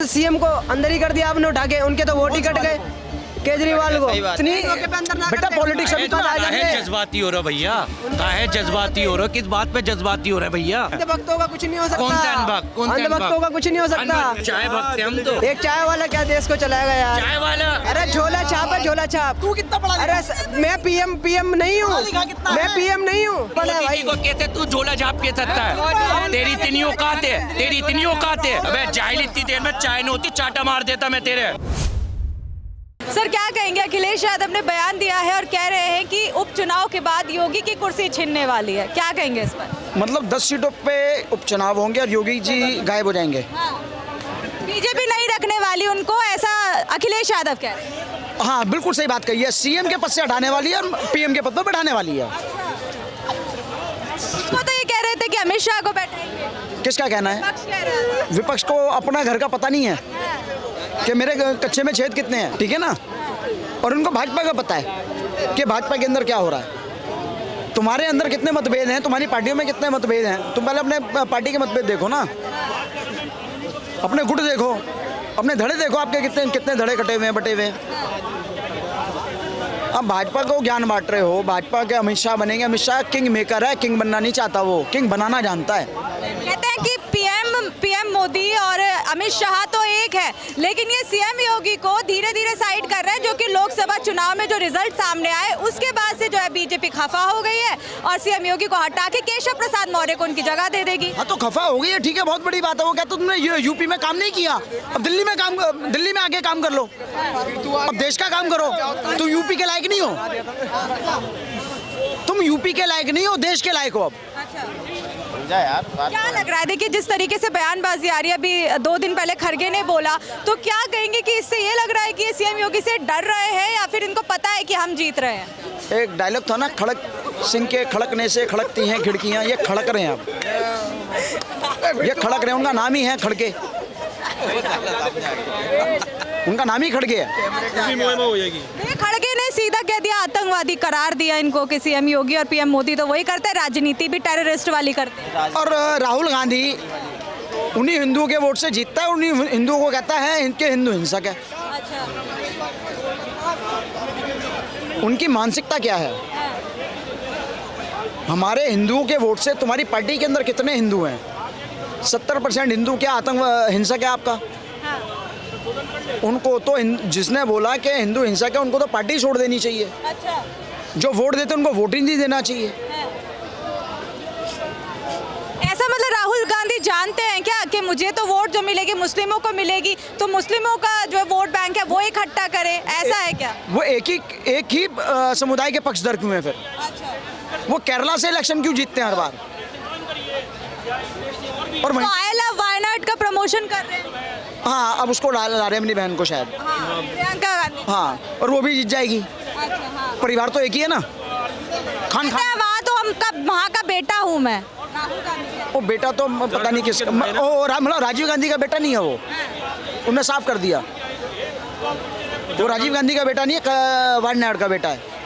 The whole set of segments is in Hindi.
सीएम को अंदर ही कर दिया आपने उठा के, उनके तो वोट ही कट गए केजरीवाल को। बेटा पॉलिटिक्स अभी तो आ जाएंगे। जज्बाती हो रहा भैया, काहे जज्बाती हो रहा, किस बात पे जज्बाती हो रहा है भैया? अंधभक्तों का कुछ नहीं हो सकता। कौन से अनभक्त? अंधभक्तों का कुछ नहीं हो सकता। चाय भक्त हम तो। एक चाय वाला क्या देश को चलाएगा यार? चाय वाला अरे झोला छाप है, झोला छाप। तू कितना पढ़ा? अरे मैं पीएम नहीं हूँ, मैं पीएम नहीं हूँ। मोदी को कहते तू झोला झाप के सकता है, तेरी इतनी औकात है, तेरी इतनी औकात है। अबे जाहिल, इतनी देर में चाय नहीं होती चाटा मार देता मैं तेरे। सर क्या कहेंगे, अखिलेश यादव ने बयान दिया है और कह रहे हैं कि उपचुनाव के बाद योगी की कुर्सी छीनने वाली है, क्या कहेंगे इस पर? मतलब 10 सीटों पे उपचुनाव होंगे और योगी जी गायब हो जाएंगे। बीजेपी नहीं रखने वाली उनको, ऐसा अखिलेश यादव कह रहे हैं। हाँ बिल्कुल सही बात कही है, सीएम के पद से हटाने वाली है और पीएम के पद पर बैठाने वाली है। वो तो ये कह रहे थे कि अमित शाह को बैठाएंगे। किसका कहना है? विपक्ष कह रहा था। विपक्ष को अपना घर का पता नहीं है कि मेरे कच्चे में छेद कितने हैं, ठीक है ना? और उनको भाजपा का पता है कि भाजपा के अंदर क्या हो रहा है। तुम्हारे अंदर कितने मतभेद हैं, तुम्हारी पार्टियों में कितने मतभेद हैं, तुम पहले अपने पार्टी के मतभेद देखो ना, अपने गुट देखो, अपने धड़े देखो, आपके कितने कितने धड़े कटे हुए हैं, बटे हुए हैं। अब भाजपा को ज्ञान बांट रहे हो, भाजपा के अमित शाह बनेंगे। अमित शाह किंग मेकर है, किंग बनना नहीं चाहता, वो किंग बनाना जानता है। कहते हैं कि पीएम मोदी और अमित शाह तो एक है, लेकिन ये सीएम योगी को धीरे धीरे साइड कर रहे हैं, जो कि लोकसभा चुनाव में जो रिजल्ट सामने आए उसके बाद से जो है बीजेपी खफा हो गई है और सीएम योगी को हटा के केशव प्रसाद मौर्य को उनकी जगह दे देगी। हाँ तो खफा हो गई है, ठीक है, बहुत बड़ी बात है। वो कहते तुमने यूपी में काम नहीं किया, अब दिल्ली में आके काम कर लो, अब देश का काम करो। तुम यूपी के लायक नहीं हो, तुम यूपी के लायक नहीं हो, देश के लायक हो। अब यार क्या लग रहा है, देखिए जिस तरीके से बयानबाजी आ रही है, अभी 2 दिन पहले खड़गे ने बोला, तो क्या कहेंगे कि इससे ये लग रहा है कि ये सीएम योगी से डर रहे हैं या फिर इनको पता है कि हम जीत रहे हैं? एक डायलॉग था ना, खड़क सिंह के खड़कने से खड़कती हैं खिड़कियां, ये खड़क रहे हैं। अब ये खड़क रहे हैं, उनका नाम ही है खड़के, उनका नाम ही खड़के है। ये खड़गे ने सीधा कह दिया, आतंकवादी करार दिया इनको कि सीएम योगी और पीएम मोदी तो वही करते हैं, राजनीति भी टेररिस्ट वाली करते हैं। और राहुल गांधी उन्हीं हिंदुओं के वोट से जीतता है, उन्हीं हिंदुओं को कहता है इनके हिंदू हिंसक है। उनकी मानसिकता क्या है? हमारे हिंदुओं के वोट से तुम्हारी पार्टी के अंदर कितने हिंदू हैं? 70% हिंदू क्या आतंक हिंसक है आपका? उनको तो जिसने बोला कि हिंदू हिंसक है, उनको तो पार्टी छोड़ देनी चाहिए। अच्छा। जो वोट देते उनको वोट ही नहीं देना चाहिए। ऐसा मतलब राहुल गांधी जानते हैं क्या कि मुझे तो वोट जो मिलेगी मुस्लिमों को मिलेगी, तो मुस्लिमों का जो वोट बैंक है वो इकट्ठा करे, ऐसा है क्या? वो एक ही समुदाय के पक्षधर क्यों है फिर? अच्छा। वो केरला से इलेक्शन क्यों जीतते हैं हर बार? और तो आई लव वायनाड का प्रमोशन कर रहे हैं। हाँ, अब उसको ला रहे हैं अपनी बहन को शायद। हाँ, प्रियंका गांधी। हाँ, और वो भी जीत जाएगी। अच्छा, हाँ। परिवार तो एक ही है ना, खान वहाँ तो वहाँ का बेटा हूँ मैं। वो बेटा तो पता नहीं किसका, मतलब राजीव गांधी का बेटा नहीं है वो, उन्होंने साफ कर दिया। वो राजीव गांधी का बेटा नहीं है, वायनाड का बेटा है।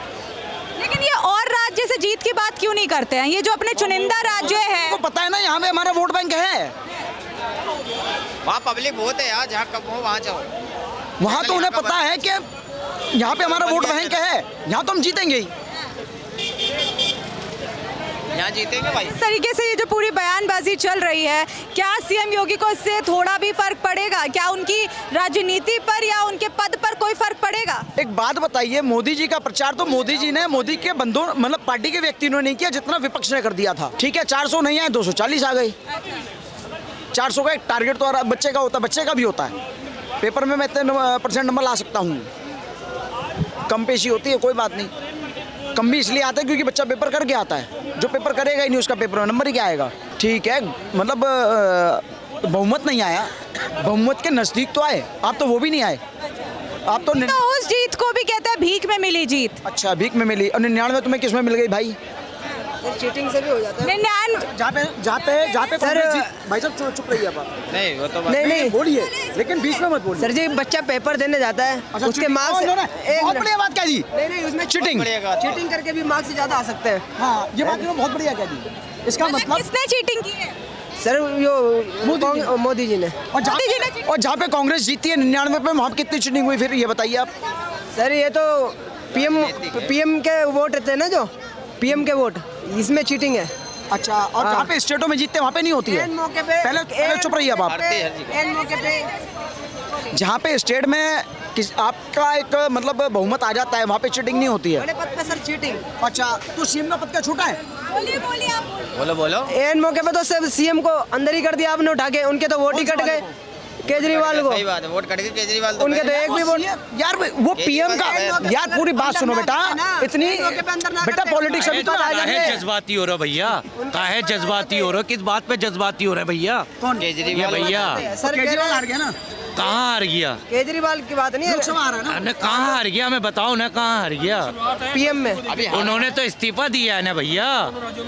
लेकिन ये और राज्य से जीत की बात क्यों नहीं करते हैं? ये जो अपने चुनिंदा राज्य है, वो पता है ना, यहाँ पे हमारा वोट बैंक है, वहाँ पब्लिक बहुत है यार, जहाँ कम हो वहाँ जाओ। वहाँ तो उन्हें पता है कि यहाँ पे हमारा वोट बैंक है, यहाँ तो हम जीतेंगे ही, यहाँ जीतेंगे भाई। इस तरीके से ये जो पूरी बयानबाजी चल रही है, क्या सीएम योगी को इससे थोड़ा भी फर्क पड़ेगा? क्या उनकी राजनीति पर या उनके पद पर कोई फर्क पड़ेगा? एक बात बताइए, मोदी जी का प्रचार तो मोदी जी ने, मोदी के बंधुओं मतलब पार्टी के व्यक्ति ने नहीं किया, जितना विपक्ष ने कर दिया था। ठीक है, 400 नहीं आए, 240 आ गए। 400 का एक टारगेट तो बच्चे का होता है, बच्चे का भी होता है। पेपर में मैं इतने % नंबर ला सकता हूँ, कम पेशी होती है, कोई बात नहीं। कम भी इसलिए आता है क्योंकि बच्चा पेपर करके आता है, जो पेपर करेगा ही नहीं उसका पेपर में नंबर ही क्या आएगा? ठीक है, मतलब बहुमत नहीं आया, बहुमत के नज़दीक तो आए, आप तो वो भी नहीं आए। आप तो उस जीत को भी कहते हैं भीख में मिली जीत। अच्छा, भीख में मिली। और 99 तुम्हें किस में मिल गई भाई? चीटिंग से भी हो जाता है। जहाँ पे सर, भाई साहब चुप रहिए आप। नहीं वो तो नहीं बोलिए, लेकिन बीच में मत बोलिए। सर जी, बच्चा पेपर देने जाता है, अच्छा, उसके मार्क्स बहुत बढ़िया बात कह दी। नहीं उसमें चीटिंग करके भी मार्क्स ज्यादा आ सकते हैं। हाँ, ये बात बहुत बढ़िया कह दी। इसका मतलब किसने चीटिंग की है? सर यो मोदी जी ने। और जहाँ पे कांग्रेस जीती है 99 पे, वहाँ पे कितनी चीटिंग हुई फिर ये बताइए आप। सर ये तो पीएम के वोट थे ना, जो पीएम के वोट, इसमें चीटिंग है। अच्छा, और जहाँ पे स्टेटों में जीतते हैं वहाँ पे नहीं होती है। मौके पे पहले चुप रहिए अब आप। मौके पे जहाँ पे स्टेट में आपका एक मतलब बहुमत आ जाता है, वहाँ पे चीटिंग नहीं होती है। बड़े पद पे सर चीटिंग। अच्छा, तो सीएम का पद क्या छोटा है? बोलिए आप बोलो बोलो। एन मौके पे तो सब सीएम को अंदर ही कर दिया आपने उठा के, उनके तो वोट ही कट गए केजरीवाल को। सही बात है, वोट कट गए केजरीवाल तो। उनके तो एक भी वोट। यार वो पीएम का, यार पूरी बात सुनो बेटा, इतनी बेटा पॉलिटिक्स अभी तो आ काहे जाएंगे। जज्बाती हो रहे हो भैया? काहे जज्बाती हो रहे हो? किस बात पे जज्बाती हो रहे हैं भैया? कौन? केजरीवाल ये भैया सर केजरीवाल हार गया ना, कहाँ हार गया? केजरीवाल की बात नहीं है, लोकसभा हारा ना। अरे कहाँ हार गया? मैं बताओ ना, कहाँ हार गया? पीएम में। उन्होंने तो इस्तीफा दिया है ना भैया।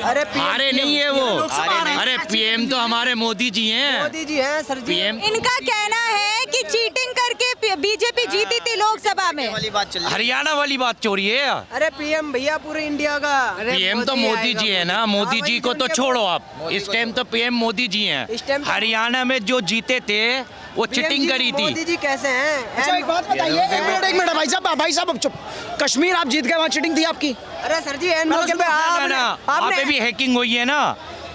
अरे हारे नहीं है वो। नहीं। अरे पीएम तो हमारे मोदी जी हैं। मोदी जी हैं सर जी। पीएम इनका कहना है कि चीटिंग करके बीजेपी जीती थी लोकसभा में। वाली बात चल रही है। हरियाणा वाली बात चोरी है। अरे पीएम भैया पूरे इंडिया का। पीएम तो मोदी जी है ना, मोदी जी को तो छोड़ो आप, इस टाइम तो पीएम मोदी जी इस हैं। टाइम तो- हरियाणा में जो जीते थे वो चिटिंग करी मोदी थी। जी कैसे हैं? अच्छा एक बात बताइए, एक मिनट भाई साहब अब चुप। कश्मीर आप जीत गए, वहाँ चीटिंग थी आपकी? अरे सर जी एन मौके पे वहाँ पे आपने भी हैकिंग हुई है ना।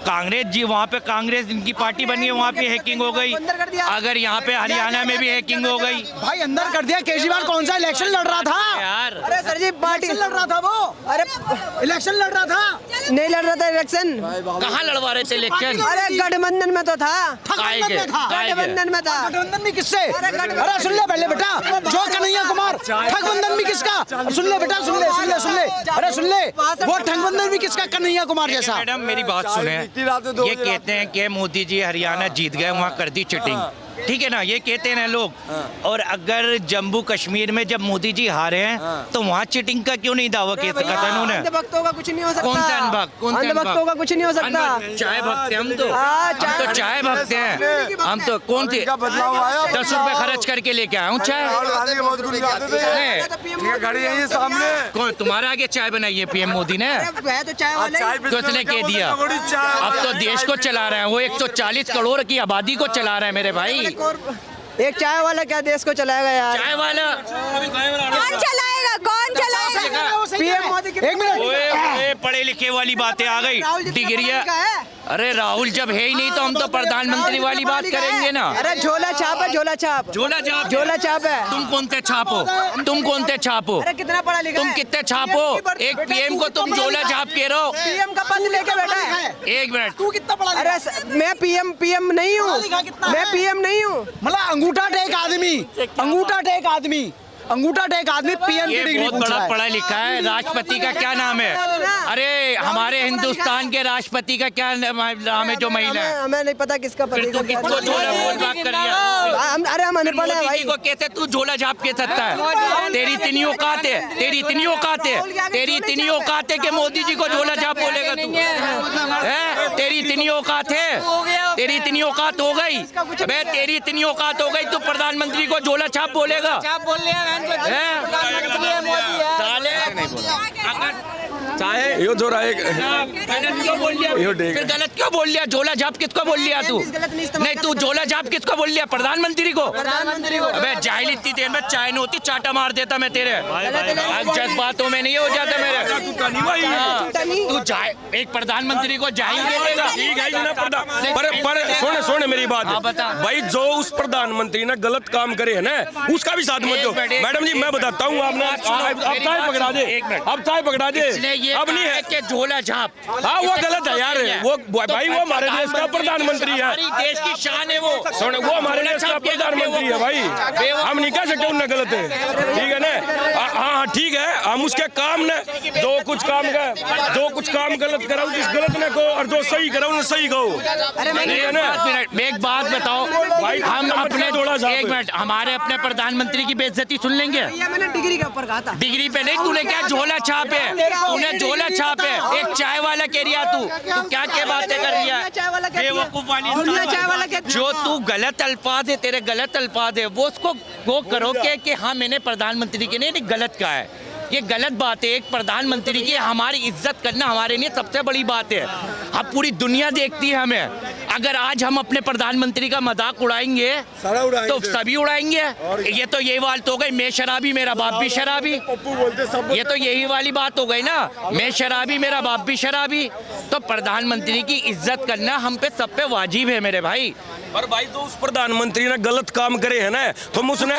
कांग्रेस जी वहाँ पे, कांग्रेस इनकी पार्टी बनी है, वहाँ पे हैकिंग हो गई। अंदर कर दिया। अगर यहाँ पे हरियाणा में भी हैकिंग हो गई भाई अंदर कर दिया। केजरीवाल कौन सा इलेक्शन लड़ रहा था? यार, अरे सर जी पार्टी इलेक्शन लड़ रहा था वो, अरे इलेक्शन लड़ रहा था। नहीं लड़ रहा था इलेक्शन। कहाँ लड़वा रहे थे इलेक्शन? अरे गठबंधन में तो था। काहे के? काहे के? गठबंधन में था। गठबंधन में किससे? गठबंधन- अरे सुन ले पहले बेटा, जो कन्हैया कुमार, ठगबंधन भी किसका? सुन ले बेटा, सुन ले। अरे सुन ले, वो ठगबंधन भी किसका? कन्हैया कुमार जैसा। मैडम मेरी बात सुने, ये कहते हैं कि मोदी जी हरियाणा जीत गए, वहाँ कर दी चिटिंग, ठीक है ना, ये कहते हैं ना लोग। और अगर जम्मू कश्मीर में जब मोदी जी हारे हैं तो वहाँ चिटिंग का क्यों नहीं दावा किया था उन्होंने? अंधभक्तों का कुछ नहीं हो सकता। कौन से अनभक्त? कौन से अंधभक्तों का कुछ नहीं हो सकता। चाय भक्त हैं हम तो। हाँ, हम तो चाय भक्त हैं। हम तो कौन थे? 10 रुपए खर्च करके लेके आया हूँ चाय। नहीं, कौन तुम्हारे आगे चाय बनाई है पीएम मोदी ने? अरे है तो चाय वाले। किसने कह दिया? अब तो देश को चला रहे हैं वो, 140 करोड़ की आबादी को चला रहे हैं मेरे भाई। एक चाय वाला क्या देश को चलाएगा यार? चाय वाला कौन चलाएगा? कौन चलाएगा? पीएम मोदी की एक मिनट। ओए, पढ़े लिखे वाली बातें आ गई, राहुल जी डिग्रियां। का है। अरे राहुल जब है ही नहीं तो हम तो प्रधानमंत्री वाली बात करेंगे ना। अरे झोला छाप है, झोला छाप। झोला छाप है। तुम कौन थे छापो? तुम कौन थे छापो? अरे कितना पढ़ा लिखा तुम है? कितने छापो? एक पीएम को तुम झोला छाप के रहो। पीएम का पद लेके बैठा है। एक मिनट, तू कितना पढ़ा लिखा? अरे मैं पीएम नहीं हूँ। लिखा कितना मैं है? पीएम नहीं हूँ। मतलब अंगूठा टेक आदमी, अंगूठा टेक आदमी पीएम की ये डिग्री बहुत पूछ बड़ा रहा है। पढ़ा लिखा है। राष्ट्रपति का क्या नाम है? अरे हमारे हिंदुस्तान के राष्ट्रपति का क्या नाम है जो महिला है? हमें नहीं पता किसका पद फिर तू किसको झोला बोल बात कर रही है? अरे हम अनपढ़ है मोदी भाई। जी को कहते तू झोला झाप के सकता है। तेरी इतनी औकात है, तेरी इतनी औकात है, तेरी इतनी औकात है कि मोदी जी को झोला झाप बोलेगा तू? हैं? तेरी इतनी औकात है, तेरी इतनी औकात हो गई? अबे तेरी इतनी औकात हो गई तू प्रधानमंत्री को झोला छाप बोलेगा? हैं? साले यो जो रहा गलत क्यों बोल लिया? फिर गलत क्यों बोल लिया? झोला झाप किसको बोल लिया तू? नहीं, तू झोला झाप किसको बोल लिया? प्रधानमंत्री को? अबे जाहिल, इतनी देर में चाय नहीं होती चाटा मार देता मैं तेरे। अब जज्बातों में नहीं हो जाता मेरे। हाँ, तू एक प्रधानमंत्री को जाहिल बोलेगा? ठीक है ना पर सुन मेरी बात। हाँ, बता। भाई जो उस प्रधानमंत्री ने गलत काम करे है ना, उसका भी साथ मत दो। मैडम जी मैं बताता हूँ, आपने अब चाय पकड़ा दे, अब चाय पकड़ा दे। अब नहीं है कि झोला झाप। हाँ वो गलत है यार, वो भाई वो हमारे देश का प्रधानमंत्री है। देश की शान है वो। सुन, वो हमारे देश का प्रधानमंत्री है भाई, हम नहीं कह सकते उनने गलत है, ठीक है ना? हाँ ठीक है, हम उसके काम ने जो कुछ काम गलत करा जिस गलत ने कहो और जो सही करा उन्हें सही कहो, ठीक है ना? एक बात बताओ भाई, हम अपने थोड़ा सा एक मिनट, हमारे अपने प्रधानमंत्री की बेइज्जती सुन लेंगे? ये मैंने डिग्री के ऊपर कहा था। डिग्री पे नहीं, तूने क्या झोला छाप है? तूने झोला छाप है। एक चाय वाला कह रही है तू क्या क्या बातें कर रही है? बेवकूफ वाली चाय वाला क्या? जो तू गलत अल्फाज है, तेरे गलत अल्फाज है, वो उसको वो करो कि हाँ मैंने प्रधानमंत्री के नहीं गलत कहा है। ये गलत बात है। एक प्रधानमंत्री की हमारी इज्जत करना हमारे लिए सबसे बड़ी बात है। अब पूरी दुनिया देखती है हमें। अगर आज हम अपने प्रधानमंत्री का मजाक उड़ाएंगे तो सभी उड़ाएंगे। ये तो यही बात हो गई, मैं शराबी मेरा बाप भी शराबी, ये तो यही वाली बात हो गई ना, मैं शराबी मेरा बाप भी शराबी। तो प्रधानमंत्री की इज्जत करना हम पे सब पे वाजिब है मेरे भाई। पर भाई तो उस प्रधानमंत्री ने गलत काम करे है ना, तुम उसने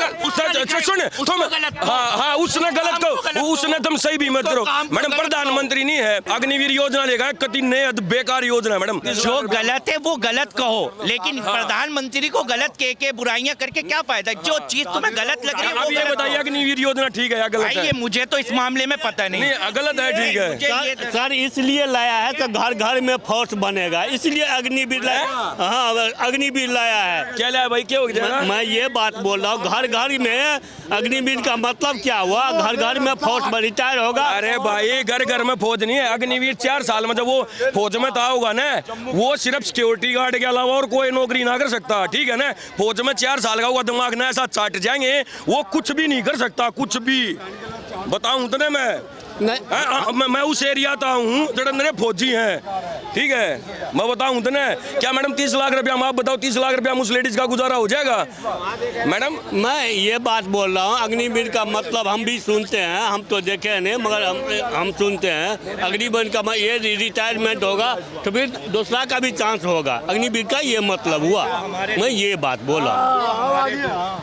सुन तुम हाँ उसने गलत कहो, उसने तुम सही भी मत करो मैडम। प्रधानमंत्री नहीं है, अग्निवीर योजना लेगा, कति नए बेकार योजना है मैडम। जो गलत है वो गलत कहो, लेकिन प्रधानमंत्री को गलत कह के बुराइयां करके क्या फायदा? जो चीज तुम्हें गलत लग रही है वो ये बताइए अग्निवीर योजना ठीक है या गलत है? ये मुझे तो इस मामले में पता नहीं, गलत है ठीक है सर इसलिए लाया है तो घर घर में फोर्स बनेगा, इसलिए अग्निवीर लाया। हाँ अग्निवीर लाया है। क्या लाया भाई, क्या हो गया? मैं ये बात बोल रहा हूँ, घर घर में अग्निवीर का मतलब क्या हुआ? घर घर में फौज में रिटायर होगा। अरे भाई घर घर में फौज नहीं है, अग्निवीर 4 साल में जब वो फौज में था होगा ना, वो सिर्फ सिक्योरिटी गार्ड के अलावा और कोई नौकरी ना कर सकता, ठीक है ना। फौज में 4 साल का हुआ दिमाग ना ऐसा चाट जाएंगे, वो कुछ भी नहीं कर सकता, कुछ भी। बताऊं तो मैं उस एरिया का हूँ जरा मेरे फौजी हैं, ठीक है। मैं बताऊं तो ना, क्या मैडम 30 लाख रुपया, आप बताओ 30 लाख रुपया उस लेडीज का गुजारा हो जाएगा मैडम? मैं ये बात बोल रहा हूँ, अग्निवीर का मतलब हम भी सुनते हैं, हम तो देखे नहीं मगर हम सुनते हैं अग्निवीर का ये रिटायरमेंट होगा तो फिर दूसरा का भी चांस होगा, अग्निवीर का ये मतलब हुआ। मैं ये बात बोला।